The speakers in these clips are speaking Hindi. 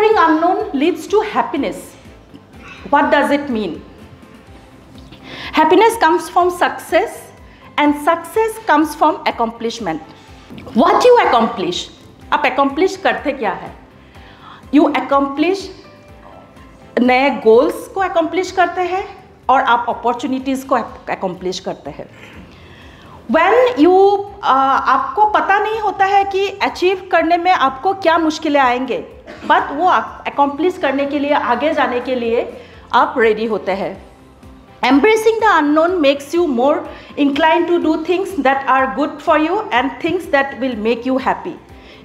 Exploring unknown leads to happiness. What does it mean? Happiness comes from success and success comes from accomplishment. What you accomplish? आप accomplish करते क्या है? You accomplish नए goals को accomplish करते हैं और आप opportunities को accomplish करते हैं. When you आपको पता नहीं होता है कि achieve करने में आपको क्या मुश्किलें आएंगे, but वो accomplish करने के लिए, आगे जाने के लिए आप ready होते हैं. Embracing the unknown makes you more inclined to do things that are good for you and things that will make you happy.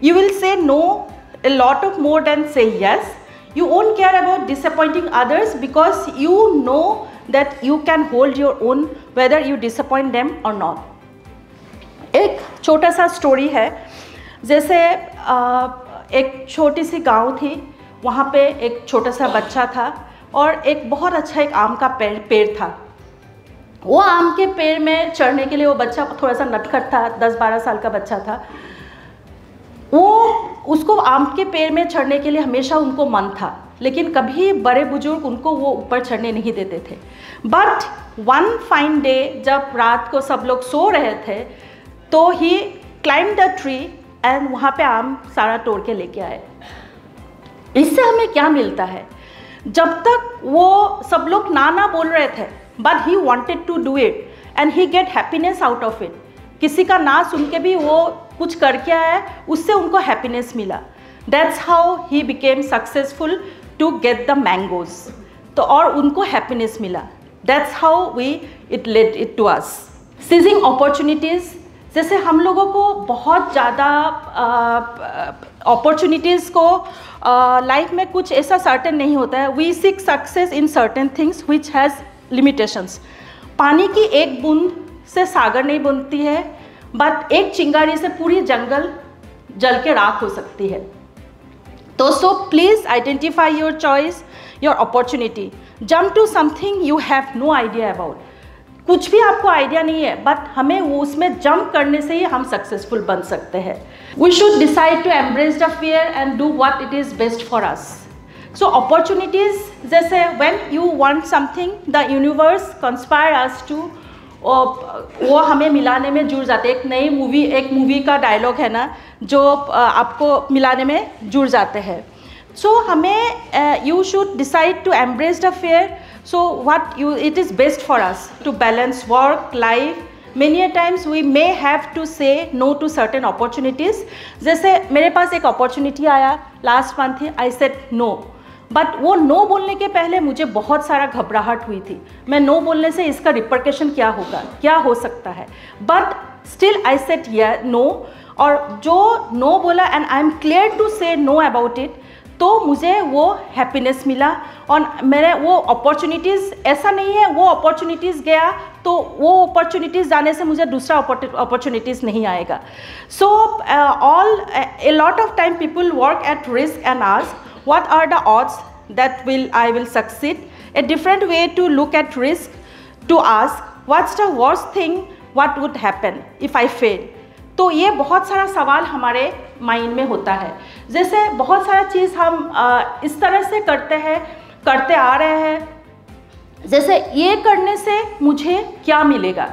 You will say no a lot of more than say yes. You won't care about disappointing others because you know that you can hold your own whether you disappoint them or not. एक छोटा सा स्टोरी है. जैसे एक छोटी सी गांव थी, वहाँ पे एक छोटा सा बच्चा था और एक बहुत अच्छा एक आम का पेड़ था. वो आम के पेड़ में चढ़ने के लिए वो बच्चा थोड़ा सा नटखट था, 10-12 साल का बच्चा था. उसको आम के पेड़ में चढ़ने के लिए हमेशा उनको मन था, लेकिन कभी बड़े बुजुर्ग उनको वो ऊपर चढ़ने नहीं देते थे. बट वन फाइन डे जब रात को सब लोग सो रहे थे तो ही क्लाइम्ब द ट्री एंड वहाँ पे आम सारा तोड़ के लेके आए. इससे हमें क्या मिलता है? जब तक वो सब लोग ना बोल रहे थे, but he wanted to do it and he get happiness out of it. किसी का ना सुन के भी वो कुछ करके आया, उससे उनको हैप्पीनेस मिला. That's how he became successful to get the mangoes. तो और उनको हैप्पीनेस मिला. That's how we it led it to us. Seizing opportunities, जैसे हम लोगों को बहुत ज़्यादा अपॉर्चुनिटीज़ को लाइफ में कुछ ऐसा सर्टेन नहीं होता है. We seek success in certain things which has limitations. पानी की एक बूंद से सागर नहीं बनती है, बट एक चिंगारी से पूरी जंगल जल के राख हो सकती है. तो so please identify your choice, your opportunity. Jump to something you have no idea about. कुछ भी आपको आइडिया नहीं है, बट हमें वो उसमें जंप करने से ही हम सक्सेसफुल बन सकते हैं. We should decide to embrace the fear and do what it is best for us. So opportunities, जैसे when you want something the universe conspire us to, वो हमें मिलाने में जुड़ जाते. एक मूवी का डायलॉग है ना, जो आपको मिलाने में जुड़ जाते हैं. सो हमें you should decide to embrace the fear. So it is best for us to balance work, life. Many a times we may have to say no to certain opportunities. जैसे मेरे पास एक opportunity आया last month, I said no. But वो नो बोलने के पहले मुझे बहुत सारा घबराहट हुई थी. मैं नो बोलने से इसका रिपरकशन क्या होगा, क्या हो सकता है. But still I said no, और जो नो बोला and I am clear to say no about it, तो मुझे वो हैप्पीनेस मिला. और मेरे वो अपॉर्चुनिटीज़, ऐसा नहीं है वो अपॉर्चुनिटीज़ गया तो वो अपॉर्चुनिटीज़ जाने से मुझे दूसरा अपॉर्चुनिटीज़ नहीं आएगा. सो a lot of time people work at risk and ask what are the odds that I will succeed. A different way to look at risk, to ask what's the worst thing what would happen if I fail. तो ये बहुत सारा सवाल हमारे माइंड में होता है. जैसे बहुत सारा चीज़ हम इस तरह से करते आ रहे हैं. जैसे ये करने से मुझे क्या मिलेगा,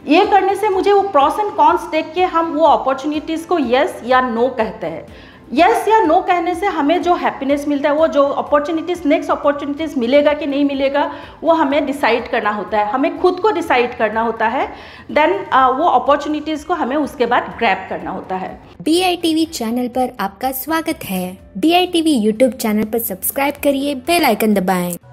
ये करने से मुझे वो प्रॉस एंड कॉन्स देख के हम वो अपॉर्चुनिटीज़ को येस या नो कहते हैं. येस या नो कहने से हमें जो हैप्पीनेस मिलता है, वो जो अपॉर्चुनिटीज़, नेक्स्ट अपॉर्चुनिटीज़ मिलेगा कि नहीं मिलेगा, वो हमें डिसाइड करना होता है. हमें खुद को डिसाइड करना होता है. देन वो अपॉर्चुनिटीज़ को हमें उसके बाद ग्रैब करना होता है. BITV चैनल पर आपका स्वागत है. BITV यूट्यूब चैनल पर सब्सक्राइब करिए, बेल आइकन दबाएं.